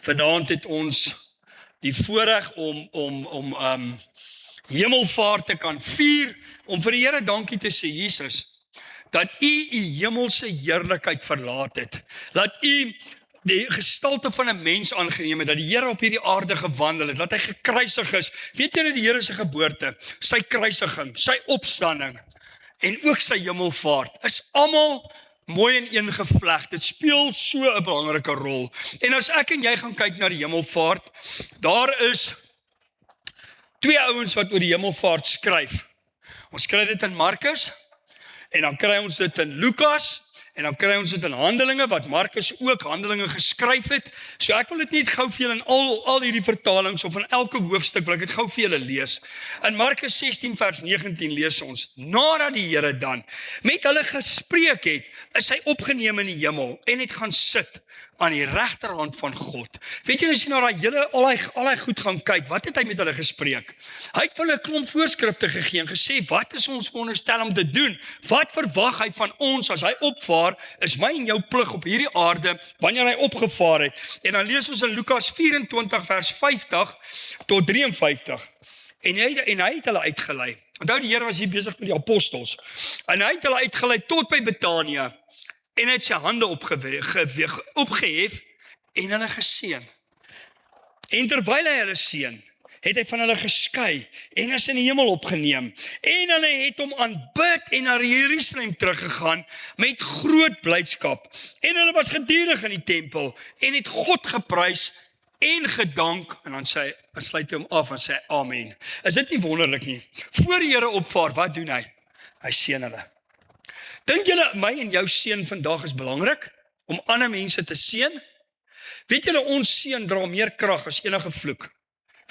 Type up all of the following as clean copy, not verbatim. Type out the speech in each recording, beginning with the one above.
Vanaand het ons die voorreg om hemelvaart te kan vier, om vir die Here dankie te sê, Jesus, dat U hemelse heerlikheid verlaat het, dat U die gestalte van 'n mens aangeneem het, dat die Here op hierdie aarde gewandel het, dat hy gekruisig is. Weet julle die Here se geboorte, sy kruisiging, sy opstanding en ook sy hemelvaart is almal mooi in een gevleg. Dit speel so 'n belangrike rol. En as ek en jy gaan kyk na die hemelvaart, daar is twee ouens wat oor die hemelvaart skryf. Ons kry dit in Markus, en dan kry ons dit in Lukas, en dan kry ons dit in Handelinge, wat Markus ook Handelinge geskryf het. So ek wil dit net gou vir julle in al hierdie vertalings, of in elke hoofstuk wil ek dit gou vir julle lees. In Markus 16 vers 19 lees ons, nadat die Here dan met hulle gespreek het, is hy opgeneem in die hemel, en het gaan sit aan die regterhand van God. Weet jy, as jy na al die goed gaan kyk, wat het hy met hulle gespreek? Hy het hulle 'n klomp voorskrifte gegee en gesê, wat is ons veronderstel om te doen? Wat verwag hy van ons as hy opvaar? Is my en jou plig op hierdie aarde, wanneer hy opgevaar het. En dan lees ons in Lukas 24 vers 50 tot 53. En hy het hulle uitgelei. Onthou, die Here was hier besig met die apostels. En hy het hulle uitgelei tot by Betanië. En hy het sy hande opgehef en hulle geseën. En terwyl hy hulle seën, het hy van hulle geskei en is in die hemel opgeneem. En hulle het hom aanbid en na Jerusalem teruggegaan met groot blydskap. En hulle was gedurig in die tempel en het God geprys en gedank. En dan sluit hy hom af en sê amen. Is dit nie wonderlik nie? Voor die Here opvaar, wat doen hy? Hy seën hulle. Dink julle my en jou seën vandag is belangrik om ander mense te seën? Weet julle, ons seën dra meer krag as enige vloek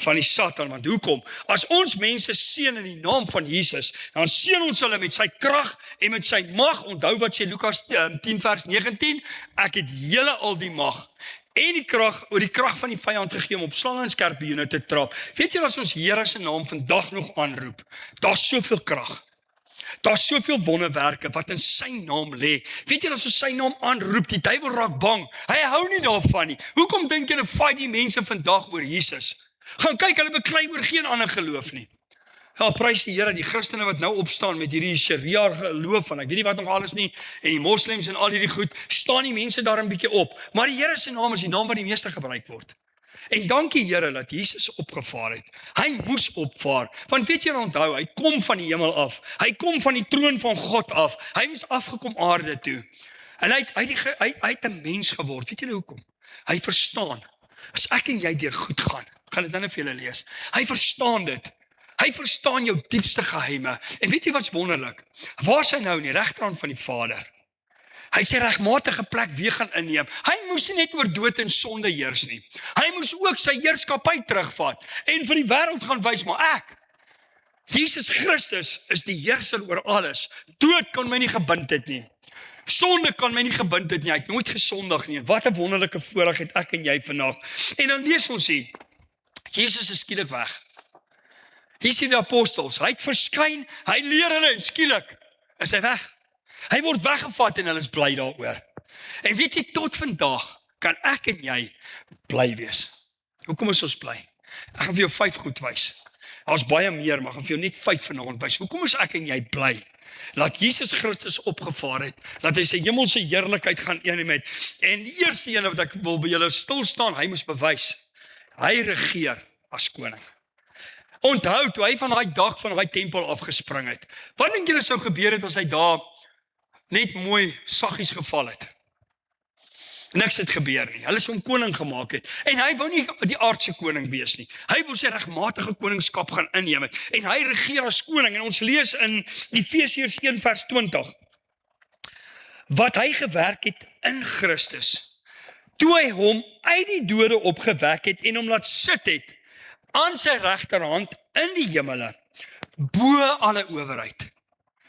van die Satan, want hoekom? As ons mense seën in die naam van Jesus, dan seën ons hulle met sy krag en met sy mag. Onthou wat sê Lukas 10 vers 19, ek het julle al die mag en die krag van die vyand gegee om op slange en skorpioene te trap. Weet julle, as ons Here se naam vandag nog aanroep, daar's soveel krag. Daar's soveel wonderwerke wat in sy naam lê. Weet jy, as ons sy naam aanroep, die duiwel raak bang. Hy hou nie daarvan nie. Hoekom dink julle fight die mense vandag oor Jesus? Gaan kyk, hulle beklei oor geen ander geloof nie. Ja, prys die Here, die Christene wat nou opstaan met hierdie Sharia geloof van, ek weet nie wat nog alles nie, en die moslems en al hierdie goed, staan die mense daar 'n bietjie op. Maar die Here se naam is die naam wat die meeste gebruik word. En dankie Here dat Jesus opgevaar het. Hy moes opvaar. Want weet jy, onthou, hy kom van die hemel af. Hy kom van die troon van God af. Hy is afgekom aarde toe. En hy het 'n mens geword. Weet julle hoekom? Hy verstaan. As ek en jy deur goed gaan dit nou vir julle lees. Hy verstaan dit. Hy verstaan jou diepste geheime. En weet jy wat's wonderlik? Waar is hy nou in die regterhand van die Vader? Hy sê regmatige plek weer gaan inneem. Hy moes nie net oor dood en sonde heers nie. Hy moes ook sy heerskappy terugvat en vir die wêreld gaan wys, maar Jesus Christus is die heerser oor alles. Dood kan my nie gebind het nie. Sonde kan my nie gebind het nie. Hy het nooit gesondig nie. Wat 'n wonderlike voorreg het ek en jy vandag. En dan lees ons hier, Jesus is skielik weg. Hier sien die apostels, hy het verskyn, hy leer hulle en skielik is hy weg. Hy word weggevat en hulle is bly daaroor. En weet jy, tot vandag kan ek en jy bly wees. Hoekom is ons bly? Ek gaan vir jou 5 goed wys. Daar's baie meer, maar ek gaan vir jou net 5 vanaand wys. Hoekom is ek en jy bly? Laat Jesus Christus opgevaar het, laat hy sy hemelse heerlikheid gaan inneem het. En die eerste ene wat ek wil by julle stil staan, hy moes bewys. Hy regeer as koning. Onthou, toe hy van daai dak van daai tempel afgespring het. Wat dink julle sou gebeur het as hy daar net mooi saggies geval het? Niks het gebeur nie. Hulle is hom koning gemaak het. En hy wou nie die aardse koning wees nie. Hy wou sy regmatige koningskap gaan inneem het. En hy regeer as koning. En ons lees in Efesiërs 1 vers 20. Wat hy gewerk het in Christus. Toe hy hom uit die dode opgewek het en hom laat sit het aan sy regterhand in die hemele, bo alle owerheid.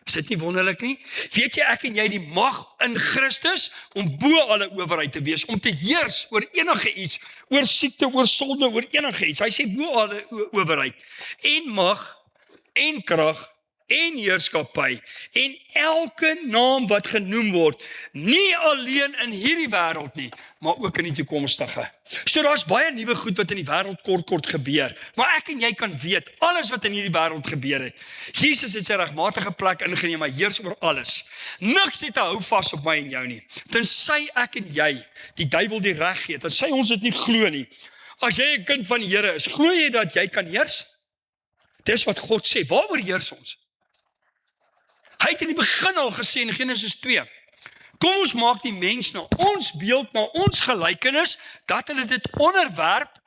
Is dit nie wonderlik nie? Weet jy, ek en jy die mag in Christus om bo alle owerheid te wees, om te heers oor enige iets, oor siekte, oor sonde, oor enige iets. Hy sê bo alle owerheid, en mag, en krag, en heerskappy en elke naam wat genoem word, nie alleen in hierdie wêreld nie, maar ook in die toekomstige. So daar's baie nuwe goed wat in die wêreld kort gebeur, maar ek en jy kan weet, alles wat in hierdie wêreld gebeur het, Jesus het sy regmatige plek ingeneem, hy heers oor alles. Niks het 'n hou vas op my en jou nie, tensy ek en jy die duiwel die reg gee, tensy ons dit nie glo nie. As jy 'n kind van die Here is, glo jy dat jy kan heers? Dis wat God sê, waaroor heers ons? Hy het in die begin al gesê in Genesis 2, kom ons maak die mens na ons beeld, na ons gelykenis, dat hulle dit onderwerp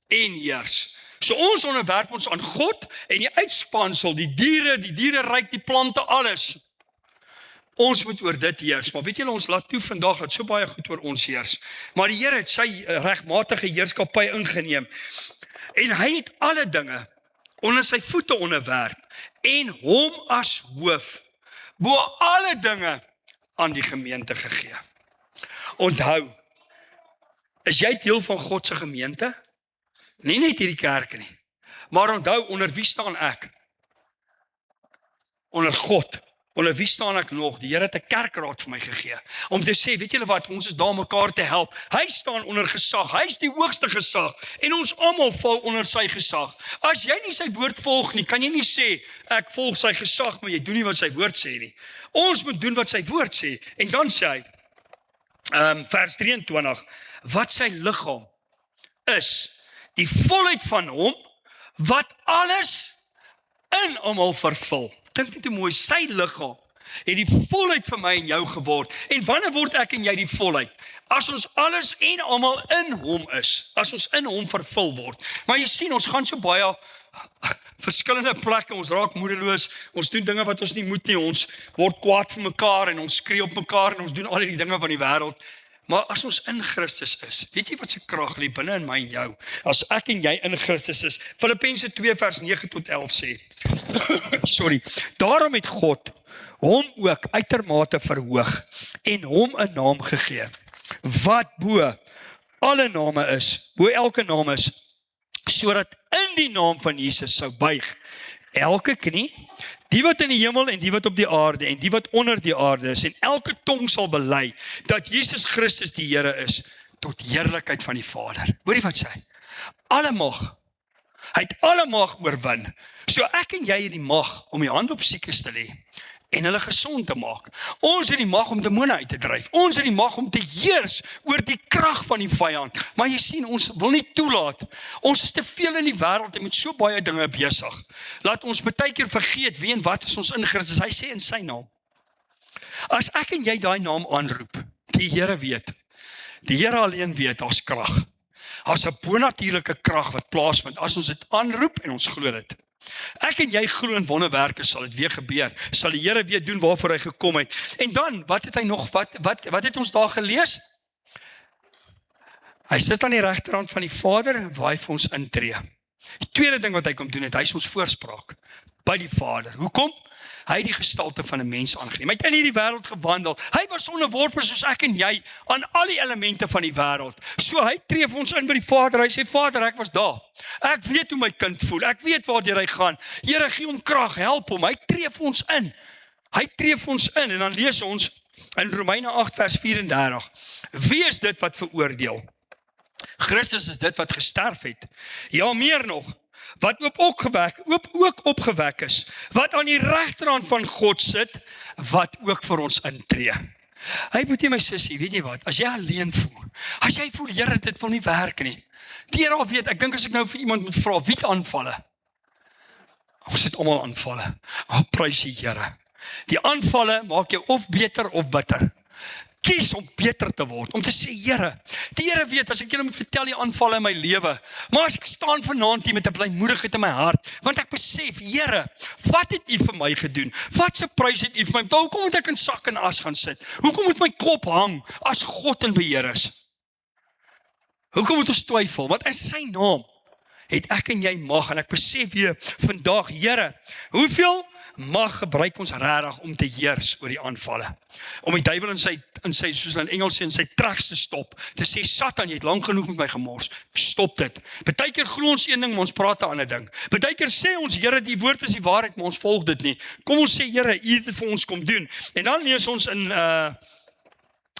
en heers. So ons onderwerp ons aan God en die uitspansel, die diereryk, die plante, alles. Ons moet oor dit heers, maar weet julle, ons laat toe vandag dat so baie goed oor ons heers. Maar die Here het sy regmatige heerskappy ingeneem en hy het alle dinge onder sy voete onderwerp en hom as hoof bo alle dinge aan die gemeente gegee. Onthou, is jy deel van God se gemeente? Nie net hierdie kerk nie, maar onthou, onder wie staan ek? Onder God. Onder wie staan ek nog? Die Here het 'n kerkraad vir my gegee, om te sê, weet julle wat, ons is daar mekaar te help. Hy staan onder gesag, hy is die hoogste gesag, en ons almal val onder sy gesag. As jy nie sy woord volg nie, kan jy nie sê, ek volg sy gesag, maar jy doen nie wat sy woord sê nie. Ons moet doen wat sy woord sê, en dan sê hy, vers 23, wat sy liggaam is, die volheid van hom, wat alles in almal vervul. Dink net hoe mooi, sy liggaam het die volheid van my en jou geword. En wanneer word ek en jy die volheid? As ons alles en almal in hom is, as ons in hom vervul word. Maar jy sien, ons gaan so baie verskillende plekke, ons raak moedeloos, ons doen dinge wat ons nie moet nie, ons word kwaad vir mekaar en ons skree op mekaar en ons doen al die dinge van die wêreld. Maar as ons in Christus is, weet jy wat se krag lê binne in my en jou? As ek en jy in Christus is, Filippense 2 vers 9 tot 11 sê, sorry, daarom het God hom ook uitermate verhoog en hom 'n naam gegee, wat bo alle name is, bo elke naam is, sodat in die naam van Jesus sou buig elke knie, die wat in die hemel en die wat op die aarde en die wat onder die aarde is, en elke tong sal bely dat Jesus Christus die Here is, tot heerlikheid van die Vader. Hoor jy wat sê hy? Alle mag. Hy het alle mag oorwin. So ek en jy het die mag om die hand op siekes te lê en hulle gesond te maak. Ons het die mag om demone uit te dryf. Ons het die mag om te heers oor die krag van die vyand. Maar jy sien, ons wil nie toelaat. Ons is te veel in die wêreld en met so baie dinge besig. Laat ons baie keer vergeet wie en wat is ons in Christus. Hy sê in sy naam. As ek en jy daai naam aanroep, die Here weet. Die Here alleen weet, daar's krag. Daar's 'n bonatuurlike krag wat plaasvind as ons dit aanroep en ons glo dit. Ek en jy glo in wonderwerke, sal dit weer gebeur. Sal die Here weer doen waarvoor hy gekom het. En dan, wat het hy nog, wat het ons daar gelees? Hy sit aan die regterhand van die Vader, waar hy vir ons intree. Die tweede ding wat hy kom doen het, hy is ons voorspraak by die Vader. Hoekom? Hy het die gestalte van 'n mens aangeneem. Hy het in hierdie wêreld gewandel. Hy was onderworpe soos ek en jy aan al die elemente van die wêreld. So hy tree vir ons in by die Vader. Hy sê, Vader, ek was daar. Ek weet hoe my kind voel. Ek weet waartoe hy gaan. Here, gee hom krag, help hom. Hy tree vir ons in. Hy tree vir ons in en dan lees ons in Romeine 8 vers 34. Wie is dit wat veroordeel? Christus is dit wat gesterf het. Ja, meer nog. Wat ook opgewek is, wat aan die regterhand van God sit, wat ook vir ons intree. Hy moet my sussie, weet jy wat, as jy alleen voel, as jy voel, Here, dit wil nie werk nie. Die Here al weet, ek dink as ek nou vir iemand moet vra, wie het aanvalle? Ons het almal aanvalle. Prys die Here. Die aanvalle maak jou of beter of bitter. Kies om beter te word, om te sê, Here, die Here weet, as ek julle moet vertel die aanvalle in my lewe, maar as ek staan vanaand hier met 'n blymoedigheid in my hart, want ek besef, Here, wat het U vir my gedoen? Wat se prys het U vir my? Hoekom moet ek in sak en as gaan sit? Hoekom moet my kop hang as God in beheer is? Hoekom moet ons twyfel? Want in sy naam het ek en jy mag, en ek besef weer vandag, Here, hoeveel mag gebruik ons regtig om te heers oor die aanvalle, om die duiwel in sy soos in Engels sê, in sy tracks te stop, te sê, Satan, jy het lang genoeg met my gemors, stop dit. Partykeer glo ons een ding, maar ons praat 'n ander ding. Partykeer sê ons, Here, die woord is die waarheid, maar ons volg dit nie. Kom ons sê, Here, U het dit vir ons kom doen. En dan lees ons in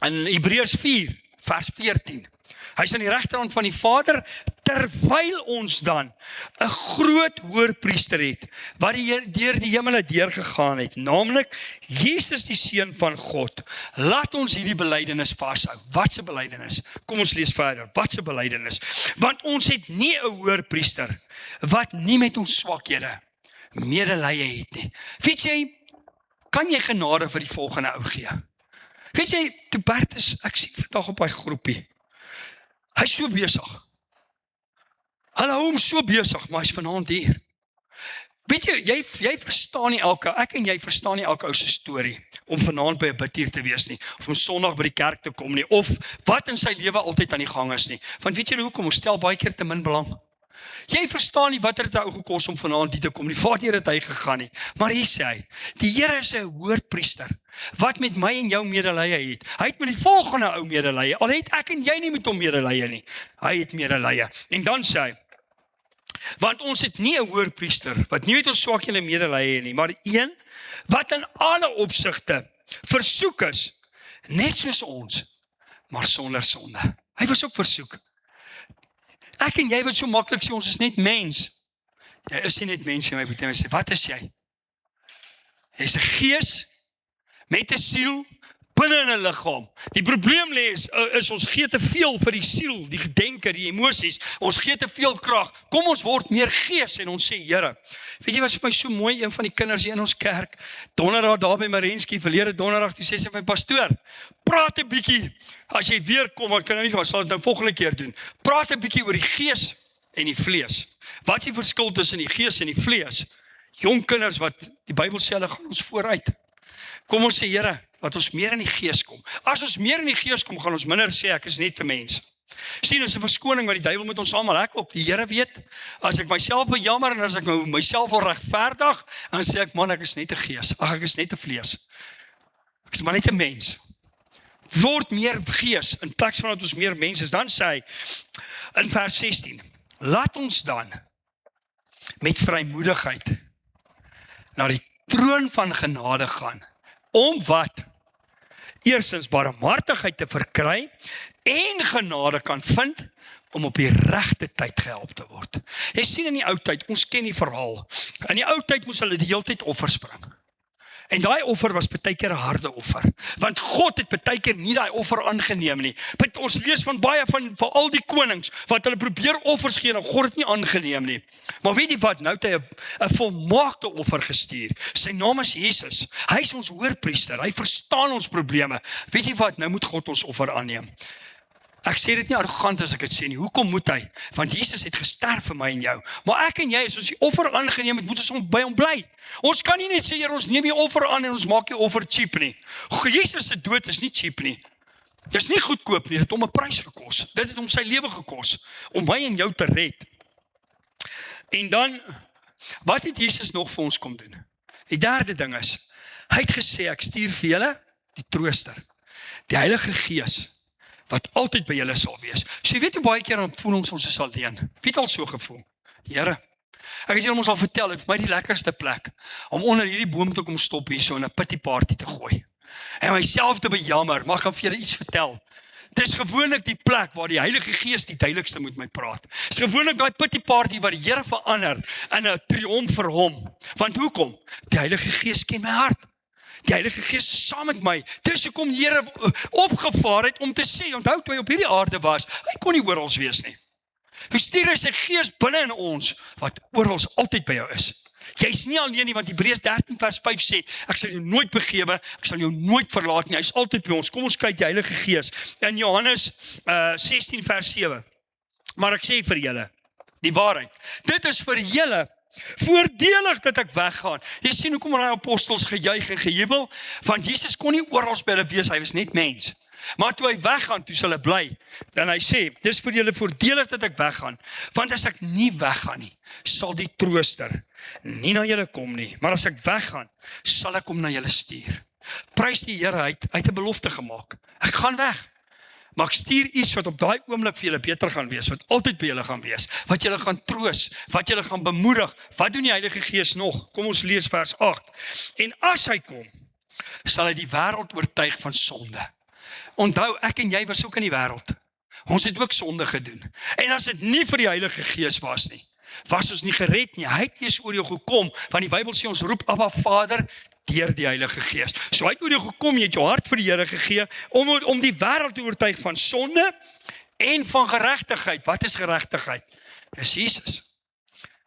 Hebreërs 4, vers 14. Hy is aan die regterhand van die Vader, terwyl ons dan 'n groot hoërpriester het, wat deur die hemele deurgegaan het, naamlik Jesus die Seun van God. Laat ons hierdie belydenis vashou. Wat 'n belydenis? Kom ons lees verder. Wat 'n belydenis? Want ons het nie 'n hoërpriester wat nie met ons swakhede medelee het nie. Weet jy, kan jy genade vir die volgende ou gee? Weet jy, toe Bertus, ek sien vandag op hy groepie, hy is so besig. Hulle hou hom so besig, maar hy's vanaand hier. Weet jy, jy verstaan nie ek en jy verstaan nie elke ou se storie, om vanaand by 'n bidtuur te wees nie, of om Sondag by die kerk te kom nie, of wat in sy lewe altyd aan die gang is nie. Want weet jy hoekom, ons stel baie keer te min belang. Jy verstaan nie wat het 'n ou gekos om vanaand hier te kom nie, waartoe het hy gegaan nie. Maar hier sê hy, die Here is 'n hoërpriester, wat met my en jou medelee het. Hy het met die volgende ou medelee, al het ek en jy nie met hom medelee nie. Hy het medelee. En dan sê hy, want ons het nie 'n hoërpriester, wat nie met ons swakhede medelee nie, maar een, wat in alle opsigte versoek is, net soos ons, maar sonder sonde. Hy was ook versoek. Ek en jy wat so maklik sê, ons is net mens. Jy is nie net mens, my broer, sê, wat is jy? Jy is 'n gees met 'n siel binne in 'n liggaam. Die probleem lê is ons gee te veel vir die siel, die gedenke, die emosies. Ons gee te veel krag. Kom ons word meer gees en ons sê, Here, weet jy wat vir my so mooi, een van die kinders hier in ons kerk, donderdag daar by Marenski, verlede donderdag, toe sê sy my pastoor, praat 'n bietjie, as jy weer kom, ek kan nou nie, wat sal dit nou volgende keer doen, praat 'n bietjie oor die gees en die vlees. Wat is die verskil tussen die gees en die vlees? Jong kinders wat, die Bybel sê, hulle gaan ons vooruit. Kom ons sê, Here, laat ons meer in die gees kom. As ons meer in die gees kom, gaan ons minder sê, ek is net 'n mens. Sien, dit is 'n verskoning wat die duiwel met ons almal, ek ook, die Here weet, as ek myself bejammer en as ek myself wil regverdig, dan sê ek, man, ek is net 'n gees, ek is net 'n vlees. Ek is maar net 'n mens. Word meer gees, in plaas van dat ons meer mens is. Dan sê hy, in vers 16, laat ons dan met vrymoedigheid na die troon van genade gaan, om wat? Eerstens barmhartigheid te verkry en genade kan vind om op die regte tyd gehelp te word. Jy sien in die ou tyd, ons ken die verhaal. In die ou tyd moes hulle die hele tyd offers bring. En daai offer was baie keer 'n harde offer, want God het baie keer nie daai offer aangeneem nie. Ons lees van baie van al die konings wat hulle probeer offers gee en God het nie aangeneem nie. Maar weet jy wat, nou het hy 'n volmaakte offer gestuur. Sy naam is Jesus. Hy is ons hoërpriester. Hy verstaan ons probleme. Weet jy wat, nou moet God ons offer aanneem. Ek sê dit nie arrogant as ek dit sê nie. Hoekom moet hy? Want Jesus het gesterf vir my en jou. Maar ek en jy, as ons die offer aangeneem het, moet ons by hom bly. Ons kan nie net sê, Here, ons neem die offer aan en ons maak die offer cheap nie. Jesus se dood is nie cheap nie. Dis nie goedkoop nie. Dit het hom 'n prys gekos. Dit het hom sy lewe gekos om my en jou te red. En dan, wat het Jesus nog vir ons kom doen? Die derde ding is, hy het gesê, ek stuur vir julle die trooster, die Heilige Gees, wat altyd by julle sal wees. So jy weet hoe baie keer dan voel ons is alleen. Wie het al so gevoel? Here, ek het julle ons al vertel, het vir my die lekkerste plek, om onder hierdie boom te kom stop hier so in 'n pity party te gooi. En myself te bejammer, maar ek gaan vir julle iets vertel. Dis gewoonlik die plek waar die Heilige Gees die duidelikste met my praat. Dis gewoonlik daai pity party waar die Here verander in 'n triomf vir hom. Want hoekom? Die Heilige Gees ken my hart. Die Heilige Gees is saam met my. Dis hoekom die Here opgevaar het om te sê, onthou toe hy op hierdie aarde was, hy kon nie oral wees nie. Hy stuur sy Gees binne in ons, wat oral altyd by jou is. Jy's nie alleen nie, want Hebreërs 13 vers 5 sê, ek sal jou nooit begewe, ek sal jou nooit verlaat nie, hy is altyd by ons. Kom ons kyk die Heilige Gees. In Johannes 16 vers 7. Maar ek sê vir julle, die waarheid, dit is vir julle voordelig dat ek weggaan. Jy sien hoekom die apostels gejuig en gejubel, want Jesus kon nie oral by hulle wees, hy was net mens. Maar toe hy weggaan, toe sal hy bly. Dan hy sê, dis vir julle voordelig dat ek weggaan, want as ek nie weggaan nie, sal die trooster nie na julle kom nie, maar as ek weggaan, sal ek hom na julle stuur. Prys die Here, hy het 'n belofte gemaak. Ek gaan weg, maar ek stuur iets wat op daai oomblik vir julle beter gaan wees, wat altyd by julle gaan wees, wat julle gaan troos, wat julle gaan bemoedig. Wat doen die Heilige Gees nog? Kom ons lees vers 8. En as hy kom, sal hy die wêreld oortuig van sonde. Onthou, ek en jy was ook in die wêreld. Ons het ook sonde gedoen. En as dit nie vir die Heilige Gees was nie, was ons nie gered nie. Hy het eers oor jou gekom, want die Bybel sê ons roep Abba Vader deur die Heilige Gees. So hy het oor jou gekom, jy het jou hart vir die Here gegee, om die wêreld te oortuig van sonde en van geregtigheid. Wat is geregtigheid? Dis Jesus.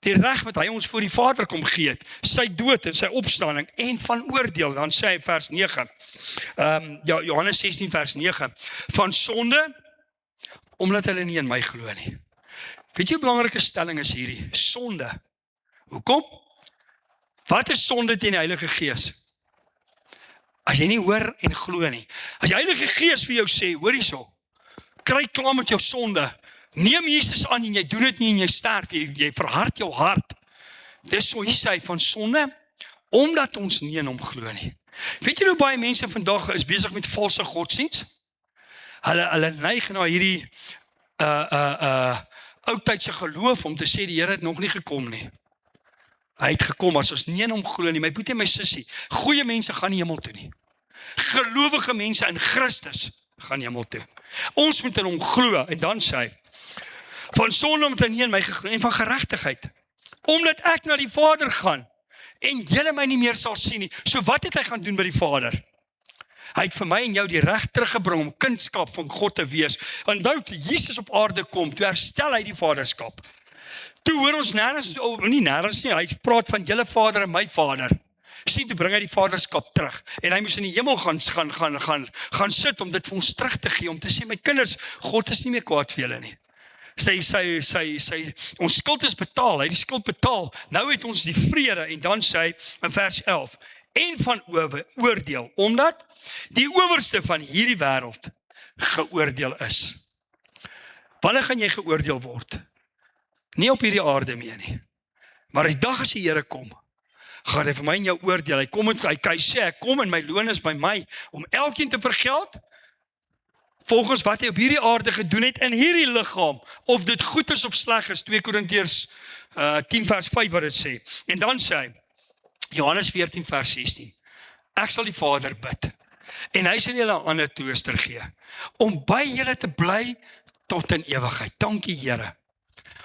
Die reg wat hy ons voor die Vader kom gee het, sy dood en sy opstanding en van oordeel. Dan sê hy vers 9, Johannes 16 vers 9, van sonde, omdat hulle nie in my glo nie. Weet jy hoe belangrike stelling is hierdie? Sonde. Hoekom? Wat is sonde teen die Heilige Gees? As jy nie hoor en glo nie. As die Heilige Gees vir jou sê, hoor hierso, kry klaar met jou sonde, neem Jesus aan en jy doen dit nie en jy sterf, jy verhard jou hart. Dis so hier sê hy van sonde, omdat ons nie in hom glo nie. Weet jy hoe baie mense vandag is besig met valse godsdienst? Hulle neig na hierdie oudtydse geloof om te sê die Here het nog nie gekom nie. Hy het gekom, as ons nie in hom glo nie, my boetie en my sussie, goeie mense gaan nie hemel toe nie. Gelowige mense in Christus gaan hemel toe. Ons moet in hom glo, en dan sê hy, van sonde omdat hy nie in my geglo, en van geregtigheid, omdat ek na die Vader gaan, en julle my nie meer sal sien nie. So wat het hy gaan doen by die Vader? Hy het vir my en jou die reg teruggebring om kindskap van God te wees. Onthou, toe Jesus op aarde kom, toe herstel hy die vaderskap. Toe hoor ons nie nêrens nie, hy praat van julle Vader en my Vader. Sien, toe bring hy die vaderskap terug. En hy moes in die hemel gaan sit om dit vir ons terug te gee, om te sê, my kinders, God is nie meer kwaad vir julle nie. Ons skuld is betaal, hy het die skuld betaal. Nou het ons die vrede, en dan sê hy in vers 11, en van oordeel, omdat die owerste van hierdie wêreld geoordeel is. Wanneer gaan jy geoordeel word? Nie op hierdie aarde meer nie. Maar die dag as die Here kom, gaan hy vir my en jou oordeel. Hy sê, ek kom en my loon is by my, om elkeen te vergeld, volgens wat hy op hierdie aarde gedoen het in hierdie liggaam, of dit goed is of sleg is, 2 Korintiërs 10 vers 5 wat dit sê. En dan sê hy, Johannes 14 vers 16, ek sal die Vader bid, en hy sal julle 'n ander trooster gee, om by julle te bly tot in ewigheid. Dankie Here.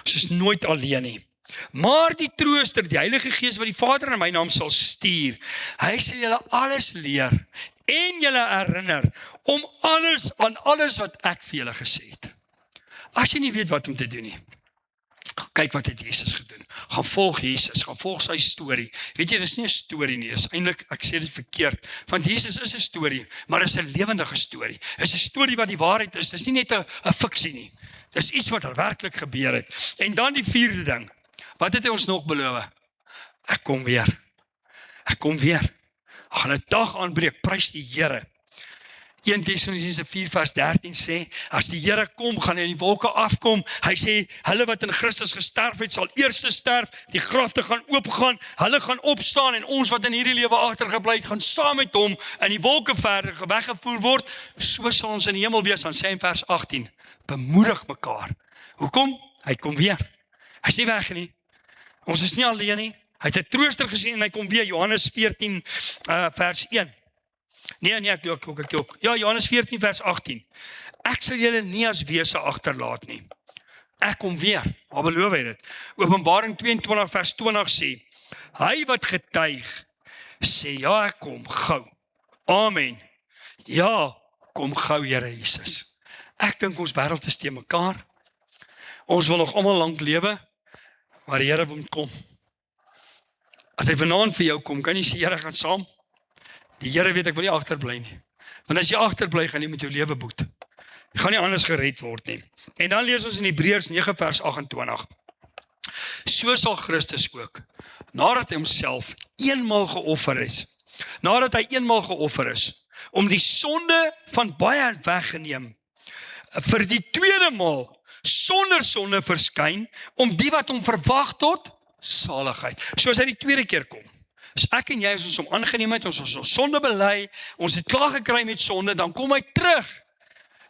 Ons is nooit alleen nie. Maar die trooster, die Heilige Gees wat die Vader in my naam sal stuur, hy sal julle alles leer en julle herinner om aan alles wat ek vir julle gesê het. As jy nie weet wat om te doen nie, kyk wat het Jesus gedoen. Gaan volg Jesus, gaan volg sy storie. Weet jy, dis nie 'n storie nie, dis eintlik, ek sê dit verkeerd, want Jesus is 'n storie, maar dis 'n lewendige storie. Dis 'n storie wat die waarheid is, dis nie net 'n fiksie nie. Dis iets wat werklik gebeur het. En dan die 4de ding, wat het hy ons nog beloof? Ek kom weer. Ek kom weer. Gaan 'n dag aanbreek, prys die Here. 1 Tessalonisense 4 vers 13 sê, as die Here kom, gaan hy in die wolke afkom. Hy sê, hulle wat in Christus gesterf het, sal eers sterf, die grafte gaan oopgaan, hulle gaan opstaan, en ons wat in hierdie lewe agtergebly het, gaan saam met hom in die wolke verder weggevoer word. So sal ons in die hemel wees. Dan sê hy in vers 18, bemoedig mekaar. Hoekom? Hy kom weer. Hy is nie weg nie. Ons is nie alleen nie. Hy het 'n trooster gesien en hy kom weer. Johannes 14 vers 1. Nee, ek ook. Ja, Johannes 14 vers 18. Ek sal julle nie as wese agterlaat nie. Ek kom weer. Waar beloof hy dit? Openbaring 22 vers 20 sê, hy wat getuig, sê ja, ek kom gou. Amen. Ja, kom gou Here Jesus. Ek dink ons wêreld is te mekaar. Ons wil nog almal lank lewe, maar die Here moet kom. As hy vanaand vir jou kom, kan jy sê, Here, gaan saam. Die Here weet ek wil nie agterbly nie. Want as jy agterbly, gaan jy met jou lewe boet. Jy gaan nie anders gered word nie. En dan lees ons in Hebreërs 9 vers 28. So sal Christus ook, nadat hy homself eenmaal geoffer is, om die sonde van baie weggeneem, vir die tweede maal, sonder sonde verskyn, om die wat hom verwag tot saligheid. So as hy die tweede keer kom, as ek en jy as ons hom aangeneem het, ons sonde bely, ons het klaar gekry met sonde, dan kom hy terug,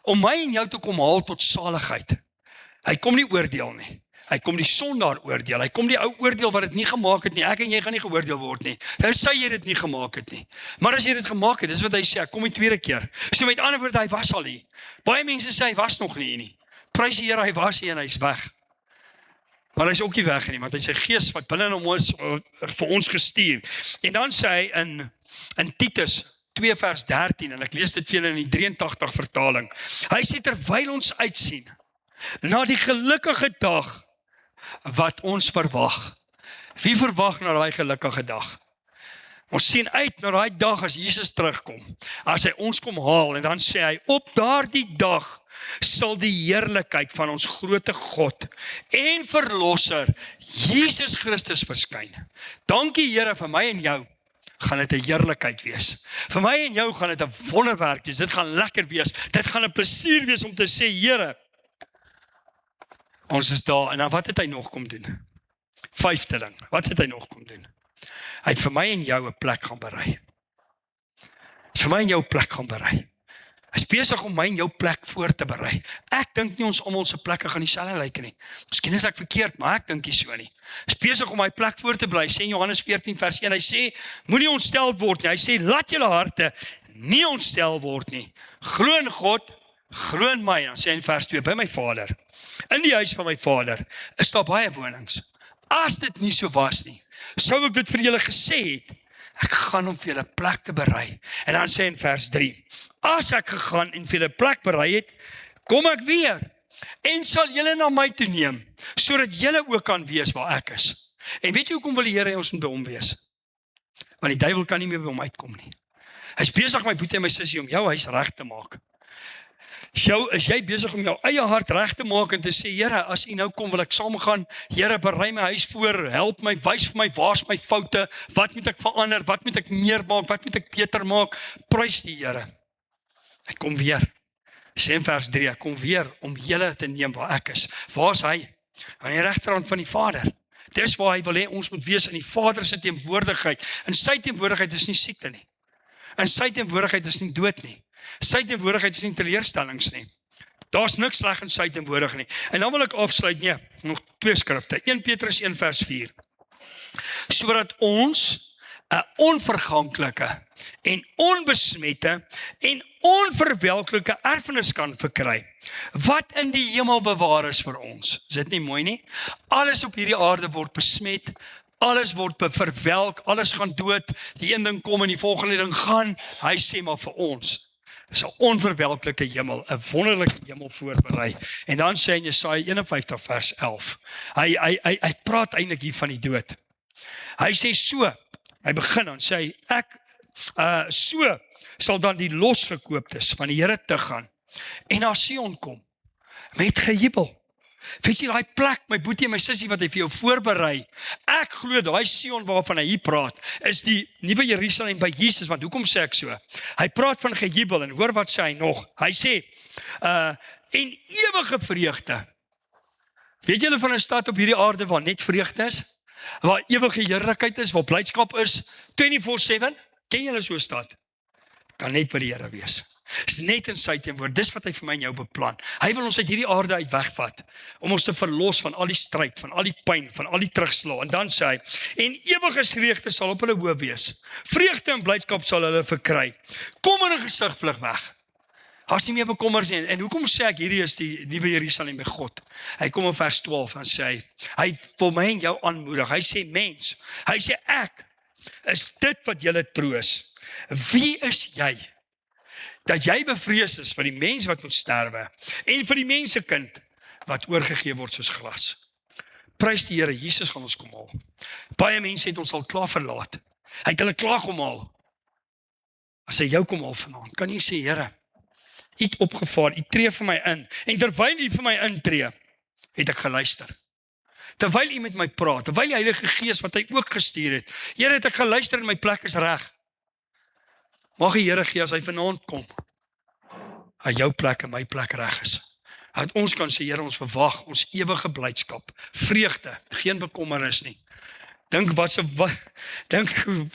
om my en jou te kom haal tot saligheid. Hy kom nie oordeel nie. Hy kom die sondaar oordeel. Hy kom die ou oordeel wat dit nie gemaak het nie. Ek en jy gaan nie geoordeel word nie. Nou sê jy dit nie gemaak het nie. Maar as jy dit gemaak het, dis wat hy sê, ek kom die tweede keer. So met ander woorde, hy was al hier. Baie mense sê hy was nog nie. Prys die Here, hy was hier en hy's weg. Maar hy's ook nie weg nie, want hy sy gees wat binne hom is vir ons gestuur. En dan sê hy in Titus 2 vers 13, en ek lees dit vir julle in die 83 vertaling. Hy sê terwyl ons uitsien na die gelukkige dag wat ons verwag. Wie verwag na daai gelukkige dag? Ons sien uit na daai dag as Jesus terugkom, as hy ons kom haal, en dan sê hy, op daardie dag sal die heerlikheid van ons groote God en Verlosser, Jesus Christus verskyn. Dankie Here, vir my en jou gaan dit 'n heerlikheid wees. Vir my en jou gaan dit 'n wonderwerk wees. Dit gaan lekker wees. Dit gaan 'n plesier wees om te sê, Here, ons is daar. En dan wat het hy nog kom doen? Vyfde ding, wat het hy nog kom doen? Hy het vir my en jou 'n plek gaan berei. Vir my en jou 'n plek gaan berei. Hy is besig om my en jou plek voor te berei. Ek dink nie ons almal se plekke gaan dieselfde lyk nie. Miskien is ek verkeerd, maar ek dink nie so nie. Hy is besig om my plek voor te berei. Sê in Johannes 14 vers 1, hy sê, moenie ontstel word nie. Hy sê, laat julle harte nie ontstel word nie. Glo in God, glo in my. Dan sê hy in vers 2, by my Vader. In die huis van my Vader is daar baie wonings. As dit nie so was nie, sou ek dit vir julle gesê het. Ek gaan om vir julle plek te berei. En dan sê in vers 3, as ek gegaan en vir julle plek berei het, kom ek weer en sal julle na my toe neem, sodat julle ook kan wees waar ek is. En weet jy hoekom wil die Here ons moet by hom wees? Want die duiwel kan nie meer by hom uitkom nie. Hy's besig, my boetie en my sussie, om jou huis reg te maak. Is jy besig om jou eie hart reg te maak en te sê, Here, as U nou kom, wil ek saamgaan. Here, berei my huis voor, help my, wys vir my, waar's my foute, wat moet ek verander, wat moet ek meer maak, wat moet ek beter maak? Prys die Here. Hy kom weer. Sê in vers 3, ek kom weer om julle te neem waar ek is. Waar is hy? Aan die regterhand van die Vader. Dis waar hy wil hê ons moet wees, in die Vader se teenwoordigheid. In sy teenwoordigheid is nie siekte nie. In sy teenwoordigheid is nie dood nie. Sy teenwoordigheid is nie teleurstellings nie. Daar's niks sleg in sy teenwoordigheid nie. En dan wil ek afsluit, nog 2 skrifte. 1 Petrus 1 vers 4. Sodat ons 'n onverganklike en onbesmette en onverwelklike erfenis kan verkry, wat in die hemel bewaar is vir ons. Is dit nie mooi nie? Alles op hierdie aarde word besmet, alles word verwelk, alles gaan dood, die een ding kom en die volgende ding gaan. Hy sê maar vir ons, is 'n onverwelklike hemel, 'n wonderlike hemel voorberei. En dan sê in Jesaja 51 vers 11, hy praat eintlik hier van die dood. Hy sê so, hy begin dan sê hy, so sal dan die losgekooptes van die Here te gaan en na Sion kom met gejubel. Weet jy daai plek, my boetie en my sussie, wat hy vir jou voorberei? Ek glo daai Sion waarvan hy hier praat, is die nuwe Jerusalem by Jesus. Want hoekom sê ek so? Hy praat van gejubel en hoor wat sê hy nog? Hy sê, en ewige vreugde. Weet julle van 'n stad op hierdie aarde waar net vreugde is? Waar ewige heerlikheid is, waar blydskap is, 24/7? Ken julle so 'n stad? Kan net by die Here wees. Dis net in sy teenwoord. Dis wat hy vir my en jou beplan. Hy wil ons uit hierdie aarde uit wegvat, om ons te verlos van al die stryd, van al die pyn, van al die terugslag. En dan sê hy, en ewige vreugde sal op hulle hoof wees. Vreugde en blydskap sal hulle verkry. Kommer en gesig vlug weg. As nie meer bekommers nie. En hoekom sê ek hierdie is die nuwe Jerusalem by God? Hy kom in vers 12 en sê, hy wil my en jou aanmoedig. Hy sê mens, hy sê ek is dit wat julle troos. Wie is jy? Dat jy bevrees is vir die mens wat moet sterwe en vir die mensekind wat oorgegee word soos glas. Prys die Here, Jesus gaan ons kom haal. Baie mense het ons al klaar verlaat. Hy het hulle klaar kom haal. As hy jou kom haal vanaand, kan jy sê, Here, U het opgevaar, U tree vir my in. En terwyl U vir my intree, het ek geluister. Terwyl U met my praat, terwyl die Heilige Gees wat hy ook gestuur het, Here, het ek geluister en my plek is reg. Mag die Here gee as hy vanaand kom, hy jou plek en my plek reg is. Dat ons kan sê, Here, ons verwag ons ewige blydskap, vreugde, geen bekommernis nie. Dink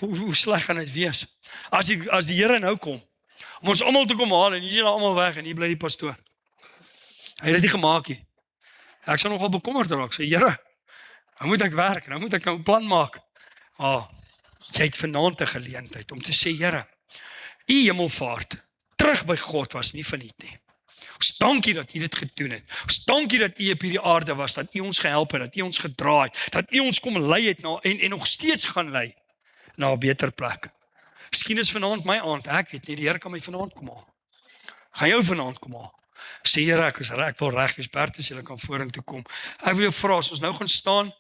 hoe sleg gaan dit wees as die Here nou kom, om ons almal te kom haal en hier is julle almal weg en hier bly die pastoor. Hy het dit nie gemaak nie. Ek sal nogal bekommerd raak. Sê, Here, nou moet ek werk, nou moet ek nou 'n plan maak. Jy het vanaand 'n geleentheid om te sê, Here, u hemelvaart terug by God was nie verniet nie. Ons dankie dat u dit gedoen het. Ons dankie dat u op hierdie aarde was, dat u ons gehelp het, dat u ons gedraai het, dat u ons kom lei het en nog steeds gaan lei na 'n beter plek. Miskien is vanaand my aand, ek weet nie, die Here kan my vanaand kom haal. Gaan jou vanaand kom haal. Sê, Here, ek wil reg wees, Bertus, julle kan vorentoe kom. Ek wil jou vra, as ons nou gaan staan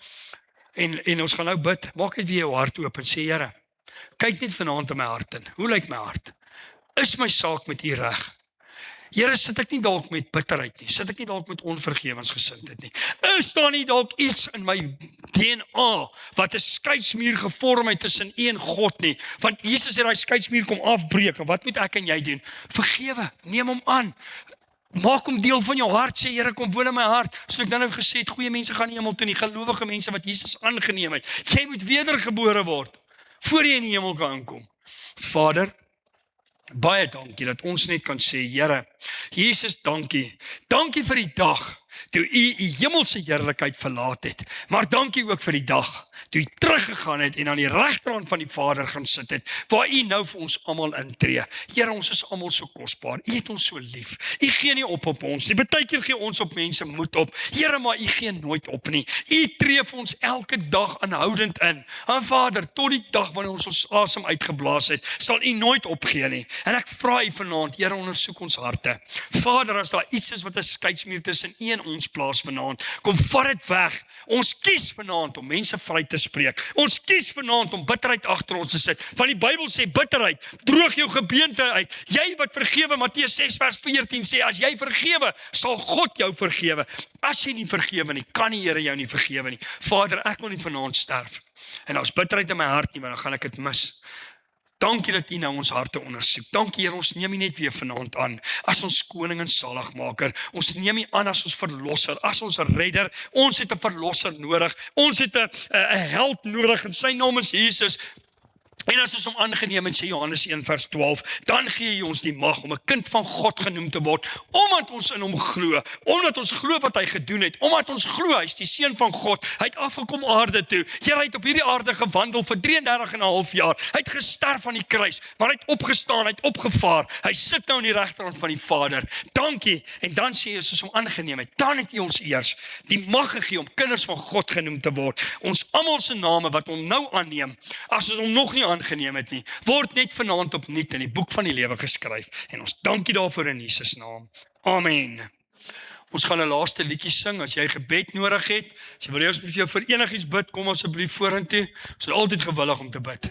en ons gaan nou bid, maak net weer jou hart oop en sê, Here, kyk net vanaand in my hart in. Hoe lyk my hart? Is my saak met u reg? Here, sit ek nie dalk met bitterheid nie, sit ek nie dalk met onvergewensgesindheid nie. Is daar nie dalk iets in my DNA wat 'n skeidsmuur gevorm het tussen u en God nie? Want Jesus het daai skeidsmuur kom afbreek en wat moet ek en jy doen? Vergewe, neem hom aan. Maak hom deel van jou hart, sê Here, kom woon in my hart. Soos ek dan nou gesê het, goeie mense gaan nie hemel toe nie, gelowige mense wat Jesus aangeneem het. Jy moet wedergebore word voor jy in die hemel kan inkom. Vader, baie dankie dat ons net kan sê, Here, Jesus, dankie. Dankie vir die dag toe u hemelse heerlikheid verlaat het. Maar dankie ook vir die dag toe u teruggegaan het en aan die regterhand van die Vader gaan sit het, waar u nou vir ons almal intree. Here, ons is almal so kosbaar. U het ons so lief. U gee nie op ons nie. Partykeer gee ons op mense moed op. Here, maar u gee nooit op nie. U tree vir ons elke dag aanhoudend in. En Vader, tot die dag wanneer ons asem uitgeblaas het, sal u nooit opgee nie. En ek vra u vanaand, Here, ondersoek ons harte. Vader, as daar iets is wat 'n skeidsmuur tussen u en ons plaas vanaand, kom vat dit weg. Ons kies vanaand om mense vry te spreek. Ons kies vanaand om bitterheid agter ons te sit. Want die Bybel sê bitterheid droog jou gebeente uit. Jy wat vergewe, Matteus 6 vers 14 sê, as jy vergewe, sal God jou vergewe. As jy nie vergewe nie, kan die Here jou nie vergewe nie. Vader, ek wil nie vanaand sterf. En as bitterheid in my hart nie, want dan gaan ek dit mis. Dankie dat u nou ons harte ondersoek. Dankie, Here, ons neem u net weer vanaand aan as ons koning en saligmaker. Ons neem u aan as ons verlosser, as ons redder. Ons het 'n verlosser nodig. Ons het 'n held nodig en sy naam is Jesus. En as ons hom aangeneem het, sê Johannes 1 vers 12, dan gee hy ons die mag om 'n kind van God genoem te word, omdat ons in hom glo, omdat ons glo wat hy gedoen het, omdat ons glo hy is die seun van God. Hy het afgekom aarde toe. Here, hy het op hierdie aarde gewandel vir 33,5 jaar. Hy het gesterf aan die kruis, maar hy het opgestaan, hy het opgevaar. Hy sit nou aan die regterhand van die Vader. Dankie. En dan sê hy, as ons hom aangeneem het, dan het hy ons eers die mag gegee om kinders van God genoem te word. Ons almal se name wat hom nou aanneem, as ons hom nog nie aangeneem het nie, word net vanaand opnuut in die boek van die lewe geskryf. En ons dankie daarvoor in Jesus naam. Amen. Ons gaan 'n laaste liedjie sing. As jy gebed nodig het, as jy wil hê ons moet vir jou vir enigiets bid, kom asseblief vorentoe. Ons is altyd gewillig om te bid.